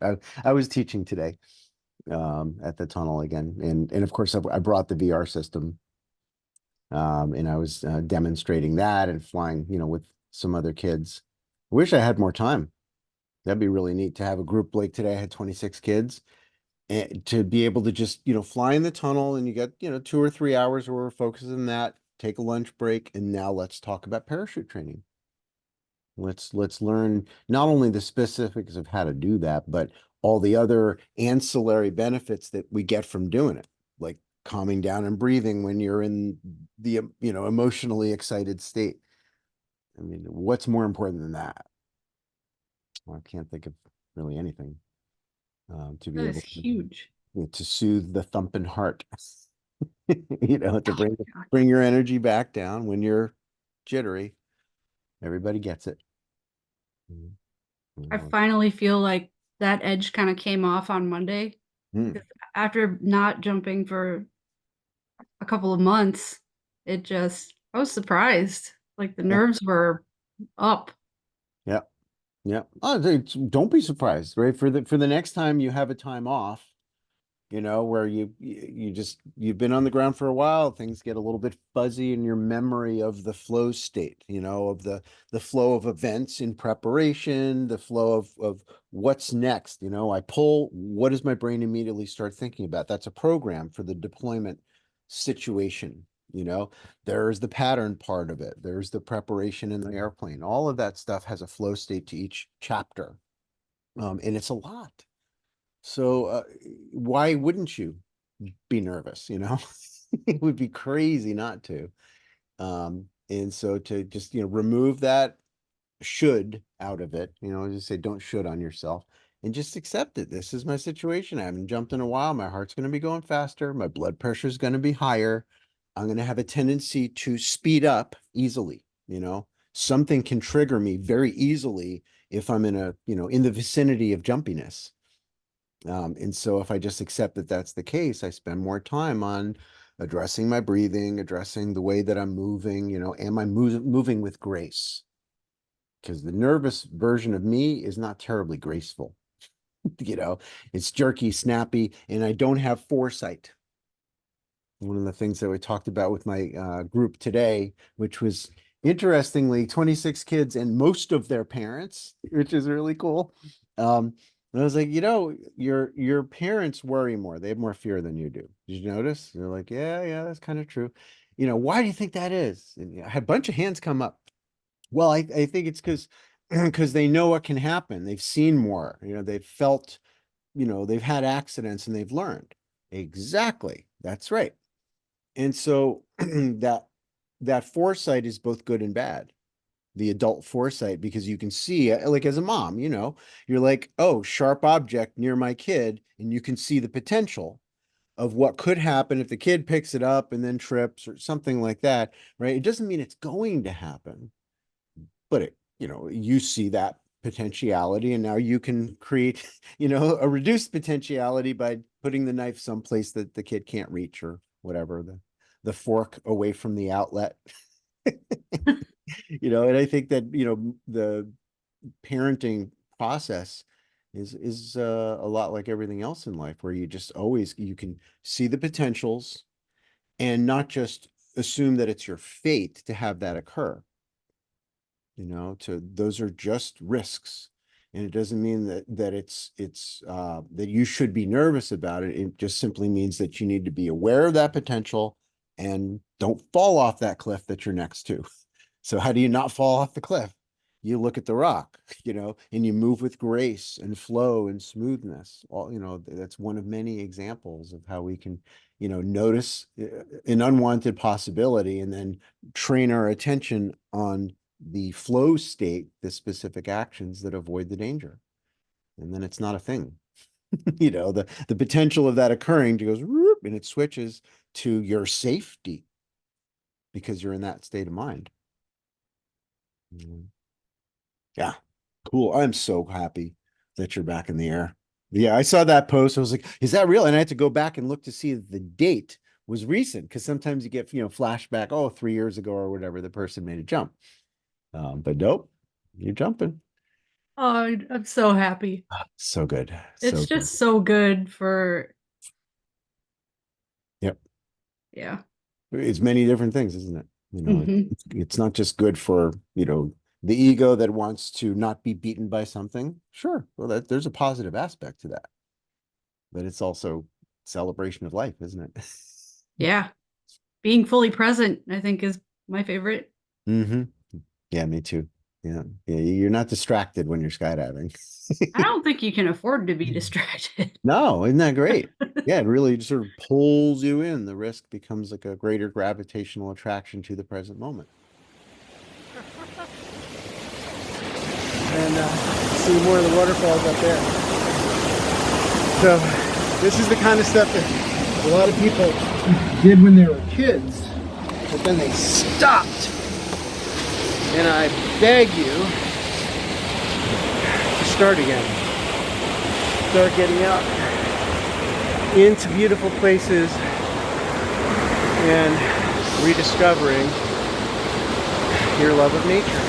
I was teaching today at the tunnel again, and of course I brought the VR system, and I was demonstrating that and flying, with some other kids. I wish I had more time. That'd be really neat to have a group like today. I had 26 kids, and to be able to just, fly in the tunnel, and you get, 2 or 3 hours where we're focusing on that, take a lunch break, and now let's talk about parachute training. Let's learn not only the specifics of how to do that, but all the other ancillary benefits that we get from doing it, like calming down and breathing when you're in the, emotionally excited state. I mean, what's more important than that? Well, I can't think of really anything, to be That is able to, huge. to soothe the thumping heart, to Oh my God. bring your energy back down when you're jittery. Everybody gets it. Mhm. I Mhm. finally feel like that edge kind of came off on Monday. Mm. After not jumping for a couple of months, I was surprised. Like the Yeah. nerves were up. Yeah. Yeah. Oh, don't be surprised, right? For the next time you have a time off, where you've been on the ground for a while, things get a little bit fuzzy in your memory of the flow state, of the flow of events in preparation, the flow of what's next. I pull, what does my brain immediately start thinking about? That's a program for the deployment situation. There's the pattern part of it. There's the preparation in the airplane. All of that stuff has a flow state to each chapter. And it's a lot. So why wouldn't you be nervous? It would be crazy not to. And so to just, remove that should out of it, just say don't should on yourself and just accept it. This is my situation. I haven't jumped in a while. My heart's going to be going faster. My blood pressure is going to be higher. I'm going to have a tendency to speed up easily. Something can trigger me very easily if I'm in the vicinity of jumpiness. And so if I just accept that that's the case, I spend more time on addressing my breathing, addressing the way that I'm moving, am I moving with grace? Because the nervous version of me is not terribly graceful. you know, it's jerky, snappy, and I don't have foresight. One of the things that we talked about with my group today, which was interestingly 26 kids and most of their parents, which is really cool. And I was like, your parents worry more. They have more fear than you do. Did you notice? They're like, yeah, yeah, that's kind of true. Why do you think that is? And I had a bunch of hands come up. Well, I think it's because they know what can happen. They've seen more. They've felt, they've had accidents and they've learned. Exactly. That's right. And so that foresight is both good and bad. The adult foresight, because you can see, like as a mom, you're like, oh, sharp object near my kid, and you can see the potential of what could happen if the kid picks it up and then trips or something like that, right? It doesn't mean it's going to happen, but you see that potentiality, and now you can create, a reduced potentiality by putting the knife someplace that the kid can't reach or whatever, the fork away from the outlet. And I think that, the parenting process is a lot like everything else in life, where you can see the potentials and not just assume that it's your fate to have that occur. To those are just risks. And it doesn't mean that it's that you should be nervous about it. It just simply means that you need to be aware of that potential and don't fall off that cliff that you're next to. So how do you not fall off the cliff? You look at the rock, and you move with grace and flow and smoothness. That's one of many examples of how we can, notice an unwanted possibility and then train our attention on the flow state, the specific actions that avoid the danger. And then it's not a thing. The potential of that occurring to goes whoop, and it switches to your safety because you're in that state of mind. Mhm. Yeah. Cool. I'm so happy that you're back in the air. Yeah, I saw that post. I was like, is that real? And I had to go back and look to see if the date was recent, because sometimes you get, flashback, oh, 3 years ago or whatever, the person made a jump. But nope, you're jumping. Oh, I'm so happy. So good. So It's good. just so good for, Yep. yeah. It's many different things, isn't it? You know, Hmm. it's not just good for, the ego that wants to not be beaten by something. Sure. Well, there's a positive aspect to that, but it's also celebration of life, isn't it? Yeah. Being fully present, I think, is my favorite. Hmm. Yeah, me too. Yeah. Yeah. You're not distracted when you're skydiving. I don't think you can afford to be distracted. No, isn't that great? Yeah, it really sort of pulls you in. The risk becomes like a greater gravitational attraction to the present moment. And see more of the waterfalls up there. So this is the kind of stuff that a lot of people did when they were kids, but then they stopped. And I beg you to start again. Start getting out into beautiful places and rediscovering your love of nature.